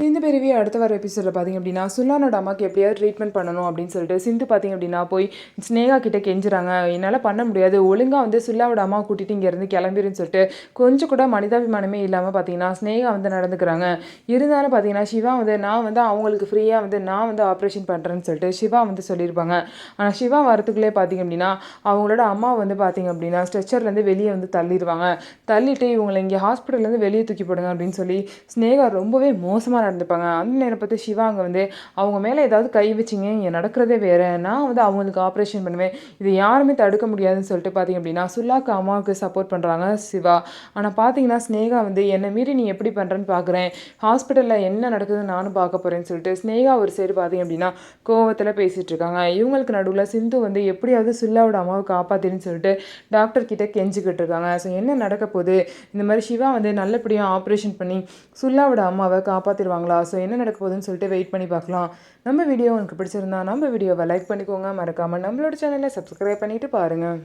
இந்த பிறவி அடுத்த வர எபிசோடில் பார்த்திங்க அப்படின்னா சுல்லானோட அம்மாவுக்கு எப்படியாவது ட்ரீட்மெண்ட் பண்ணணும் அப்படின்னு சொல்லிட்டு சிந்து பார்த்திங்க அப்படின்னா போய் ஸ்னேகா கிட்டே கெஞ்சுறாங்க. என்னால் பண்ண முடியாது, ஒழுங்காக கூட்டிகிட்டு இங்கேருந்து கிளம்பிருன்னு சொல்லிட்டு கொஞ்சம் கூட மனிதாபிமானமே இல்லாமல் பார்த்தீங்கன்னா ஸ்னேகா நடந்துக்கிறாங்க. இருந்தாலும் பார்த்தீங்கன்னா சிவா நான் அவங்களுக்கு ஃப்ரீயாக நான் ஆப்ரேஷன் பண்ணுறேன்னு சொல்லிட்டு சிவா சொல்லியிருப்பாங்க. ஆனால் சிவா வரத்துக்குள்ளே பார்த்திங்க அப்படின்னா அவங்களோட அம்மா பார்த்திங்க அப்படின்னா ஸ்ட்ரெச்சர்லேருந்து வெளியே தள்ளிடுவாங்க. தள்ளிட்டு இவங்களை இங்கே ஹாஸ்பிட்டல்லேருந்து வெளியே தூக்கி போடுங்க அப்படின்னு சொல்லி ஸ்னேகா ரொம்பவே மோசமாக நடந்துப்பாங்க. அந்த நேரம் பார்த்து சிவா அங்கே அவங்க மேலே ஏதாவது கை வச்சிங்க, இங்கே நடக்கிறதே வேறு, நான் அவங்களுக்கு ஆப்ரேஷன் பண்ணுவேன், இது யாருமே தடுக்க முடியாதுன்னு சொல்லிட்டு பார்த்தீங்க அப்படின்னா சுல்லாக்கு அம்மாவுக்கு சப்போர்ட் பண்ணுறாங்க சிவா. ஆனால் பார்த்தீங்கன்னா ஸ்னேகா என்னை மீறி நீ எப்படி பண்ணுறேன்னு பார்க்குறேன், ஹாஸ்பிட்டலில் என்ன நடக்குதுன்னு நானும் பார்க்க போகிறேன்னு சொல்லிட்டு ஸ்னேகா ஒரு சைடு பார்த்தீங்க அப்படின்னா கோவத்தில் பேசிகிட்டு இருக்காங்க. இவங்களுக்கு நடுவில் சிந்து எப்படியாவது சுல்லாவோட அம்மாவை காப்பாற்றின்னு சொல்லிட்டு டாக்டர் கிட்டே கெஞ்சிக்கிட்டு இருக்காங்க. ஸோ என்ன நடக்க போகுது, இந்த மாதிரி சிவா நல்லபடியாக ஆப்ரேஷன் பண்ணி சுல்லாவோட அம்மாவை காப்பாற்றிடுவாங்க. ஸோ என்ன நடக்க போகுதுன்னு சொல்லிட்டு வெயிட் பண்ணி பார்க்கலாம். நம்ம வீடியோ உங்களுக்கு பிடிச்சிருந்தா நம்ம வீடியோவை லைக் பண்ணிக்கோங்க, மறக்காமல் நம்மளோட சேனலை சப்ஸ்கிரைப் பண்ணிவிட்டு பாருங்கள்.